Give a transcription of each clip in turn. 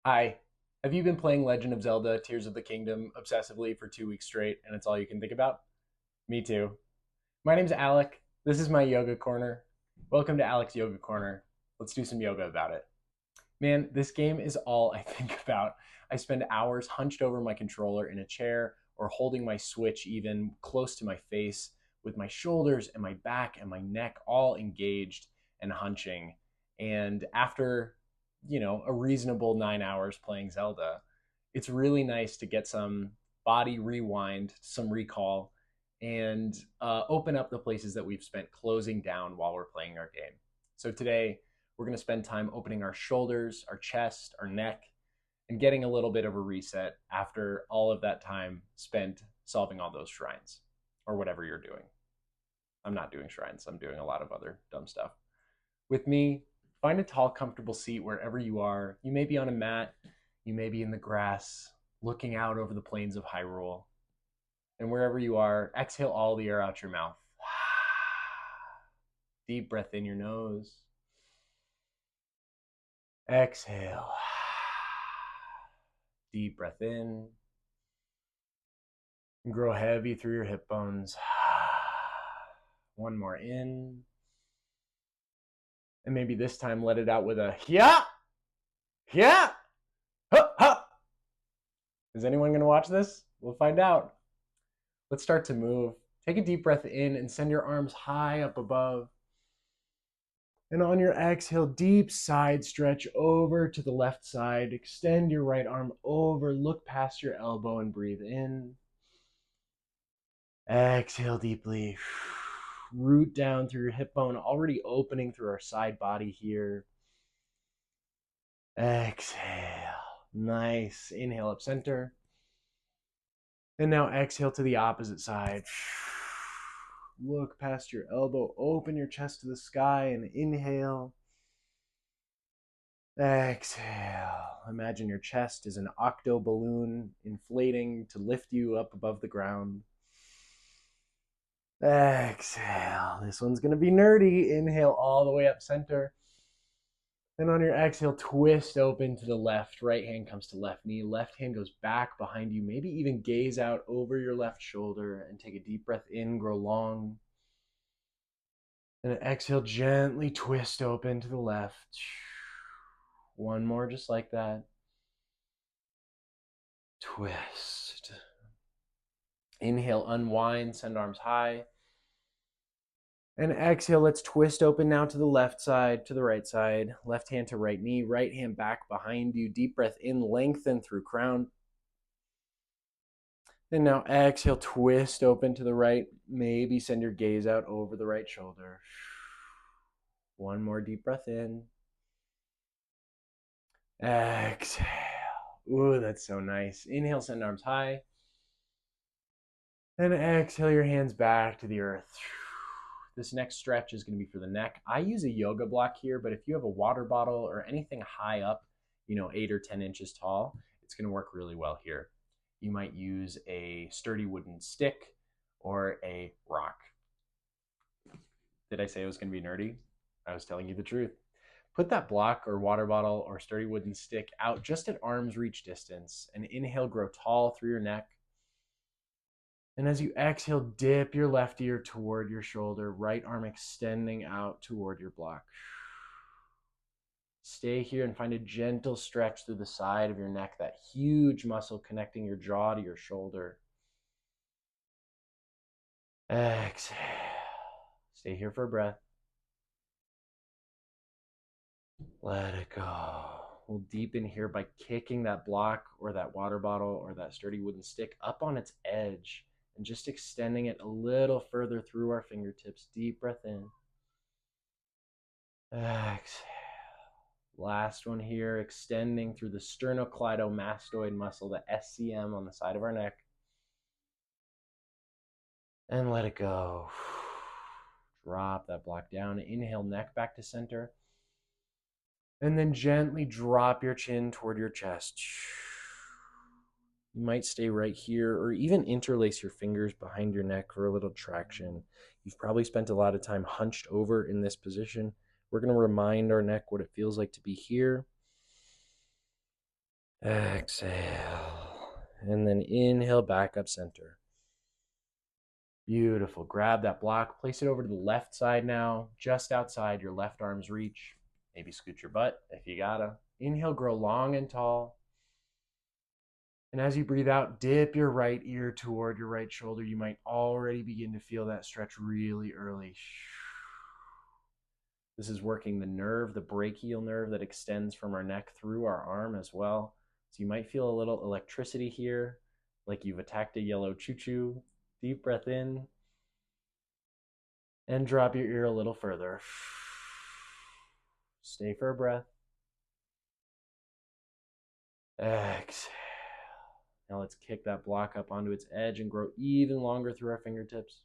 Hi. Have you been playing Legend of Zelda Tears of the Kingdom obsessively for 2 weeks straight and it's all you can think about? Me too. My name's Alec. This is my yoga corner. Welcome to Alec's Yoga Corner. Let's do some yoga about it. Man, this game is all I think about. I spend hours hunched over my controller in a chair or holding my Switch even close to my face with my shoulders and my back and my neck all engaged and hunching. And after, a reasonable 9 hours playing Zelda, it's really nice to get some body rewind, some recall, and open up the places that we've spent closing down while we're playing our game. So today, we're going to spend time opening our shoulders, our chest, our neck, and getting a little bit of a reset after all of that time spent solving all those shrines or whatever you're doing. I'm not doing shrines, I'm doing a lot of other dumb stuff. With me, find a tall, comfortable seat wherever you are. You may be on a mat, you may be in the grass, looking out over the plains of Hyrule. And wherever you are, exhale all the air out your mouth. Deep breath in your nose. Exhale. Deep breath in. And grow heavy through your hip bones. One more in. And maybe this time let it out with a yeah, yeah, ha, ha. Is anyone going to watch this? We'll find out. Let's start to move. Take a deep breath in and send your arms high up above. And on your exhale, deep side stretch over to the left side. Extend your right arm over, look past your elbow and breathe in. Exhale deeply. Root down through your hip bone, already opening through our side body here. Exhale. Nice. Inhale up center. And now exhale to the opposite side. Look past your elbow, open your chest to the sky, and inhale. Exhale. Imagine your chest is an octo balloon inflating to lift you up above the ground. Exhale. This one's going to be nerdy. Inhale all the way up center. And on your exhale, twist open to the left. Right hand comes to left knee. Left hand goes back behind you. Maybe even gaze out over your left shoulder and take a deep breath in, grow long. And exhale, gently twist open to the left. One more just like that. Twist. Inhale, unwind, send arms high. And exhale, let's twist open now to the left side, to the right side. Left hand to right knee, right hand back behind you. Deep breath in, lengthen through crown. And now exhale, twist open to the right. Maybe send your gaze out over the right shoulder. One more deep breath in. Exhale. Ooh, that's so nice. Inhale, send arms high. And exhale your hands back to the earth. This next stretch is going to be for the neck. I use a yoga block here, but if you have a water bottle or anything high up, 8 or 10 inches tall, it's going to work really well here. You might use a sturdy wooden stick or a rock. Did I say it was going to be nerdy? I was telling you the truth. Put that block or water bottle or sturdy wooden stick out just at arm's reach distance and inhale, grow tall through your neck. And as you exhale, dip your left ear toward your shoulder, right arm extending out toward your block. Stay here and find a gentle stretch through the side of your neck, that huge muscle connecting your jaw to your shoulder. Exhale. Stay here for a breath. Let it go. We'll deepen here by kicking that block or that water bottle or that sturdy wooden stick up on its edge and just extending it a little further through our fingertips. Deep breath in. Exhale. Last one here, extending through the sternocleidomastoid muscle, the SCM on the side of our neck. And let it go. Drop that block down. Inhale, neck back to center. And then gently drop your chin toward your chest. You might stay right here or even interlace your fingers behind your neck for a little traction. You've probably spent a lot of time hunched over in this position. We're going to remind our neck what it feels like to be here. Exhale. And then inhale back up center. Beautiful. Grab that block, place it over to the left side now, just outside your left arm's reach. Maybe scoot your butt if you gotta. Inhale, grow long and tall. And as you breathe out, dip your right ear toward your right shoulder. You might already begin to feel that stretch really early. This is working the nerve, the brachial nerve that extends from our neck through our arm as well. So you might feel a little electricity here, like you've attacked a yellow choo-choo. Deep breath in. And drop your ear a little further. Stay for a breath. Exhale. Now let's kick that block up onto its edge and grow even longer through our fingertips.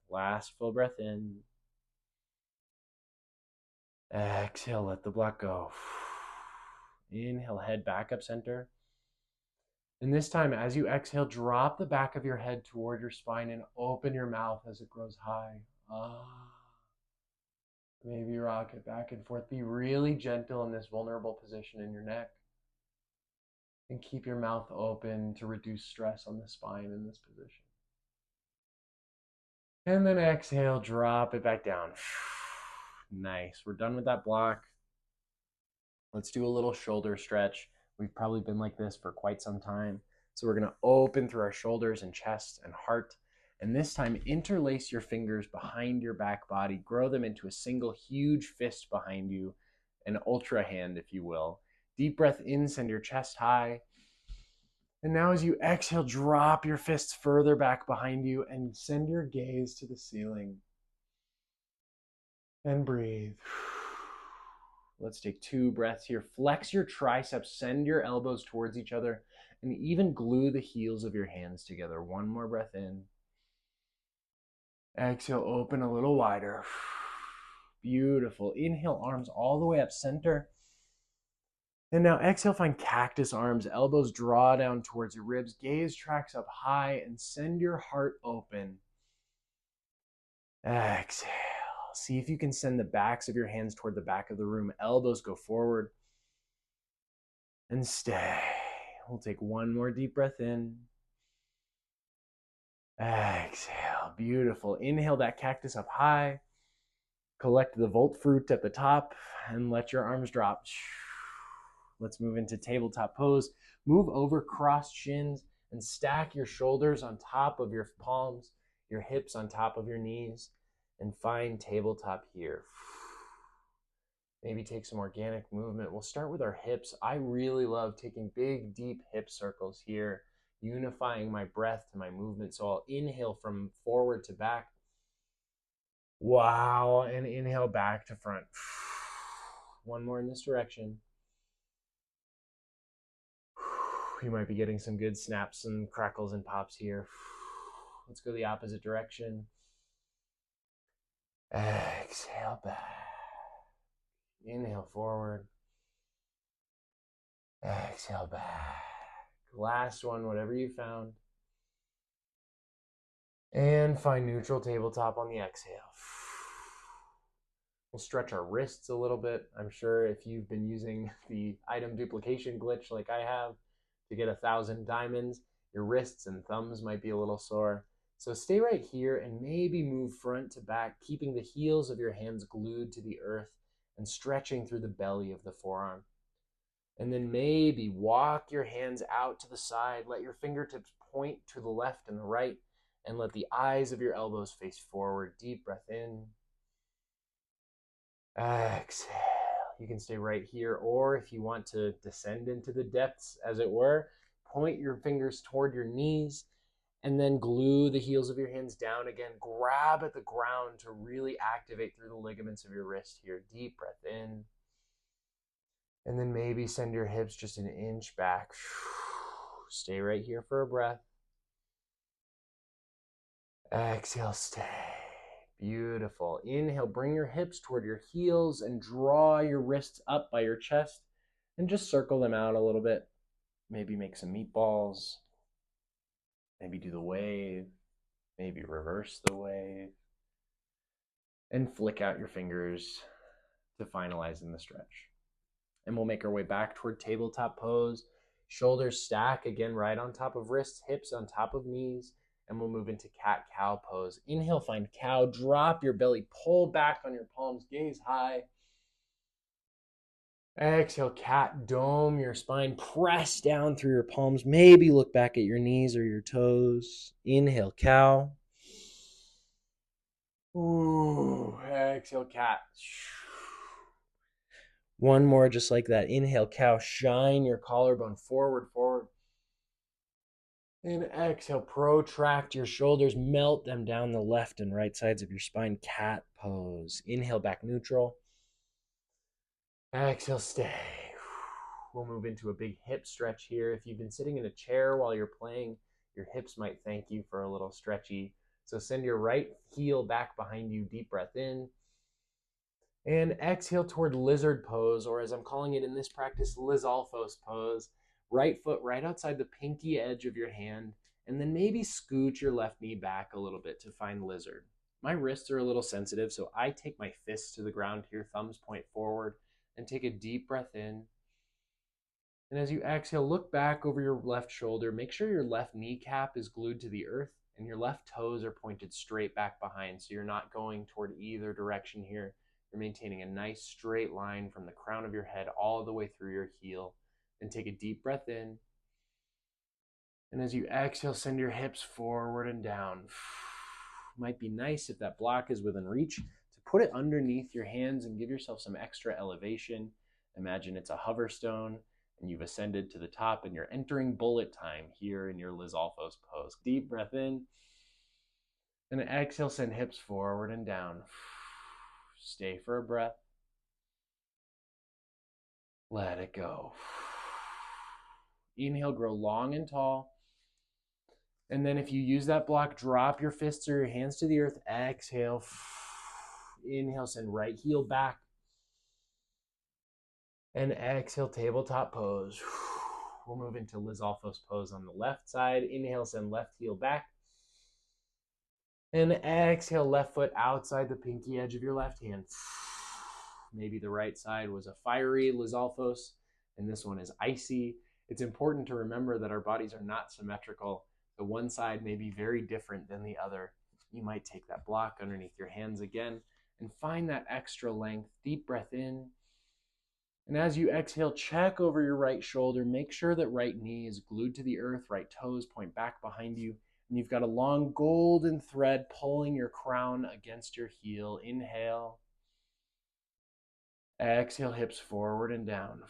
Last full breath in. Exhale, let the block go. Inhale, head back up center. And this time, as you exhale, drop the back of your head toward your spine and open your mouth as it grows high. Maybe rock it back and forth. Be really gentle in this vulnerable position in your neck. And keep your mouth open to reduce stress on the spine in this position. And then exhale, drop it back down. Nice. We're done with that block. Let's do a little shoulder stretch. We've probably been like this for quite some time. So we're going to open through our shoulders and chest and heart. And this time, interlace your fingers behind your back body. Grow them into a single huge fist behind you, an ultra hand, if you will. Deep breath in, send your chest high. And now as you exhale, drop your fists further back behind you and send your gaze to the ceiling. And breathe. Let's take 2 breaths here. Flex your triceps, send your elbows towards each other, and even glue the heels of your hands together. 1 more breath in. Exhale, open a little wider. Beautiful. Inhale, arms all the way up center. And now exhale, find cactus arms, elbows draw down towards your ribs, gaze tracks up high, and send your heart open. Exhale. See if you can send the backs of your hands toward the back of the room. Elbows go forward. And stay. We'll take 1 more deep breath in. Exhale. Beautiful. Inhale that cactus up high. Collect the volt fruit at the top and let your arms drop. Let's move into tabletop pose. Move over, cross shins, and stack your shoulders on top of your palms, your hips on top of your knees, and find tabletop here. Maybe take some organic movement. We'll start with our hips. I really love taking big, deep hip circles here, unifying my breath to my movement. So I'll inhale from forward to back. Wow, and inhale back to front. 1 more in this direction. You might be getting some good snaps and crackles and pops here. Let's go the opposite direction. Exhale back. Inhale forward. Exhale back. Last one, whatever you found. And find neutral tabletop on the exhale. We'll stretch our wrists a little bit. I'm sure if you've been using the item duplication glitch like I have to get 1,000 diamonds, your wrists and thumbs might be a little sore. So stay right here and maybe move front to back, keeping the heels of your hands glued to the earth and stretching through the belly of the forearm. And then maybe walk your hands out to the side. Let your fingertips point to the left and the right, and let the eyes of your elbows face forward. Deep breath in. Exhale. You can stay right here, or if you want to descend into the depths, as it were, point your fingers toward your knees, and then glue the heels of your hands down again. Grab at the ground to really activate through the ligaments of your wrist here. Deep breath in. And then maybe send your hips just an inch back. Stay right here for a breath. Exhale, stay. Beautiful. Inhale, bring your hips toward your heels and draw your wrists up by your chest and just circle them out a little bit. Maybe make some meatballs. Maybe do the wave. Maybe reverse the wave. And flick out your fingers. to finalize in the stretch. And we'll make our way back toward tabletop pose. Shoulders stack again right on top of wrists, hips on top of knees, and we'll move into cat-cow pose. Inhale, find cow, drop your belly, pull back on your palms, gaze high. Exhale, cat, dome your spine, press down through your palms, maybe look back at your knees or your toes. Inhale, cow. Ooh, exhale, cat. One more just like that. Inhale, cow, shine your collarbone forward, forward. And exhale, protract your shoulders, melt them down the left and right sides of your spine. Cat pose. Inhale, back neutral. Exhale, stay. We'll move into a big hip stretch here. If you've been sitting in a chair while you're playing, your hips might thank you for a little stretchy. So send your right heel back behind you, deep breath in. And exhale toward lizard pose, or as I'm calling it in this practice, Lizalfos pose. Right foot right outside the pinky edge of your hand, and then maybe scoot your left knee back a little bit to find lizard. My wrists are a little sensitive, so I take my fists to the ground here, thumbs point forward, and take a deep breath in. And as you exhale, look back over your left shoulder. Make sure your left kneecap is glued to the earth and your left toes are pointed straight back behind, so you're not going toward either direction here. You're maintaining a nice straight line from the crown of your head all the way through your heel. And take a deep breath in. And as you exhale, send your hips forward and down. Might be nice if that block is within reach to put it underneath your hands and give yourself some extra elevation. Imagine it's a hover stone and you've ascended to the top and you're entering bullet time here in your Lizalfos pose. Deep breath in. And exhale, send hips forward and down. Stay for a breath. Let it go. Inhale, grow long and tall. And then if you use that block, drop your fists or your hands to the earth. Exhale. Inhale, send right heel back. And exhale, tabletop pose. We'll move into Lizalfos pose on the left side. Inhale, send left heel back. And exhale, left foot outside the pinky edge of your left hand. Maybe the right side was a fiery Lizalfos, and this one is icy. It's important to remember that our bodies are not symmetrical. The one side may be very different than the other. You might take that block underneath your hands again and find that extra length. Deep breath in. And as you exhale, check over your right shoulder. Make sure that right knee is glued to the earth, right toes point back behind you. And you've got a long golden thread pulling your crown against your heel. Inhale. Exhale, hips forward and down.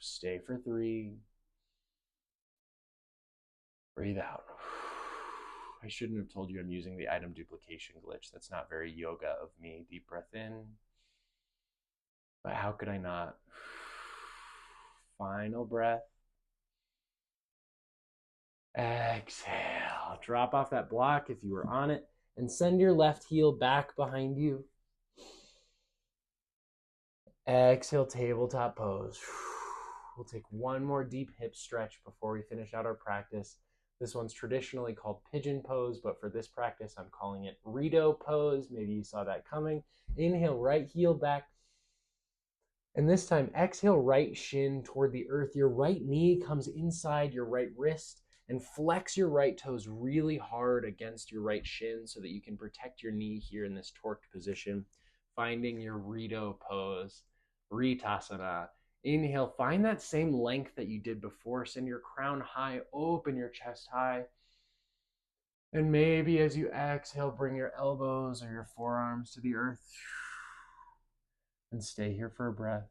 Stay for 3. Breathe out. I shouldn't have told you I'm using the item duplication glitch. That's not very yoga of me. Deep breath in. But how could I not? Final breath. Exhale. Drop off that block if you were on it and send your left heel back behind you. Exhale, tabletop pose. We'll take one more deep hip stretch before we finish out our practice. This one's traditionally called pigeon pose, but for this practice, I'm calling it Rito Pose. Maybe you saw that coming. Inhale, right heel back. And this time, exhale, right shin toward the earth. Your right knee comes inside your right wrist, and flex your right toes really hard against your right shin so that you can protect your knee here in this torqued position. Finding your Rito pose, Ritasana. Inhale, find that same length that you did before. Send your crown high, open your chest high. And maybe as you exhale, bring your elbows or your forearms to the earth. And stay here for a breath.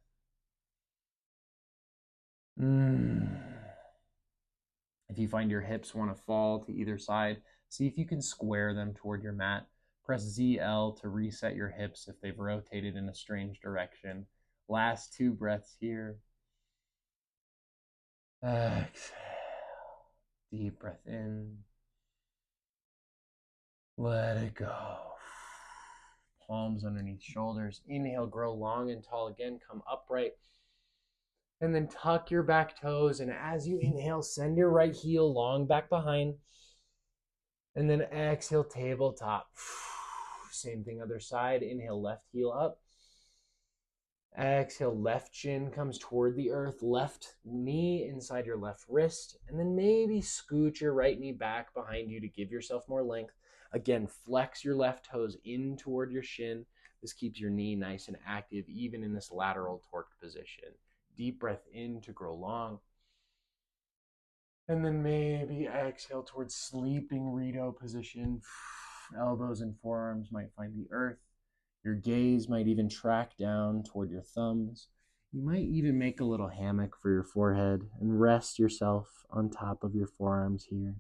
If you find your hips want to fall to either side, see if you can square them toward your mat. Press ZL to reset your hips if they've rotated in a strange direction. Last 2 breaths here. Exhale. Deep breath in. Let it go. Palms underneath shoulders. Inhale, grow long and tall again. Come upright. And then tuck your back toes. And as you inhale, send your right heel long back behind. And then exhale, tabletop. Same thing, other side. Inhale, left heel up. Exhale, left shin comes toward the earth, left knee inside your left wrist, and then maybe scoot your right knee back behind you to give yourself more length. Again, flex your left toes in toward your shin. This keeps your knee nice and active, even in this lateral torque position. Deep breath in to grow long. And then maybe exhale towards sleeping Rito position. Elbows and forearms might find the earth. Your gaze might even track down toward your thumbs. You might even make a little hammock for your forehead and rest yourself on top of your forearms here.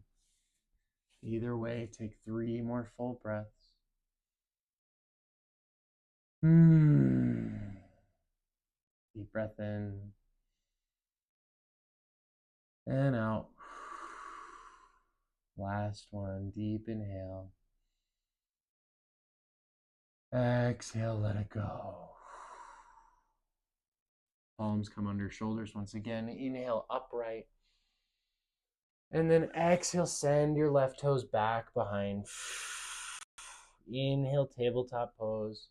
Either way, take 3 more full breaths. Deep breath in and out. Last one, deep inhale. Exhale, let it go. Palms come under shoulders once again. Inhale, upright. And then exhale, send your left toes back behind. Inhale, tabletop pose.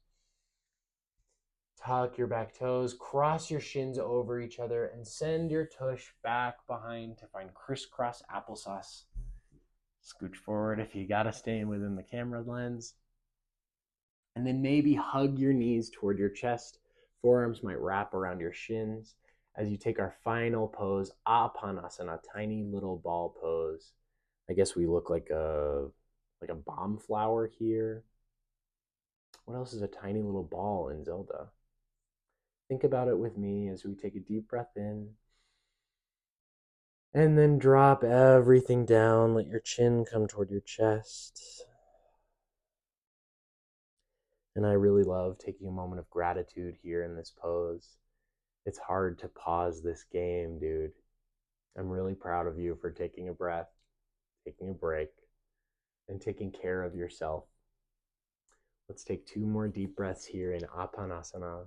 Tuck your back toes, cross your shins over each other, and send your tush back behind to find crisscross applesauce. Scooch forward if you gotta stay within the camera lens. And then maybe hug your knees toward your chest. Forearms might wrap around your shins as you take our final pose, Apanasana, tiny little ball pose. I guess we look like a bomb flower here. What else is a tiny little ball in Zelda? Think about it with me as we take a deep breath in. And then drop everything down. Let your chin come toward your chest. And I really love taking a moment of gratitude here in this pose. It's hard to pause this game, dude. I'm really proud of you for taking a breath, taking a break, and taking care of yourself. Let's take 2 more deep breaths here in Apanasana.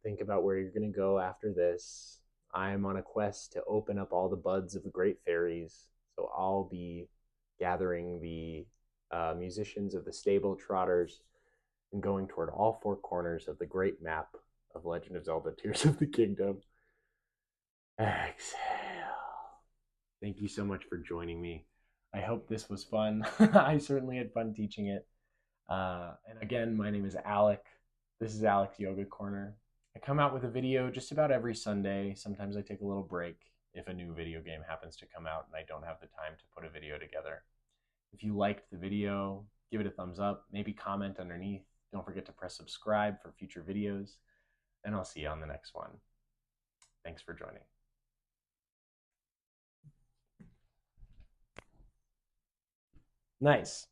Think about where you're going to go after this. I am on a quest to open up all the buds of the great fairies. So I'll be gathering the musicians of the stable trotters and going toward all 4 corners of the great map of Legend of Zelda Tears of the Kingdom. Exhale. Thank you so much for joining me. I hope this was fun. I certainly had fun teaching it. And again, my name is Alec. This is Alec's Yoga Corner. I come out with a video just about every Sunday. Sometimes I take a little break if a new video game happens to come out and I don't have the time to put a video together. If you liked the video, give it a thumbs up, maybe comment underneath. Don't forget to press subscribe for future videos, and I'll see you on the next one. Thanks for joining. Nice.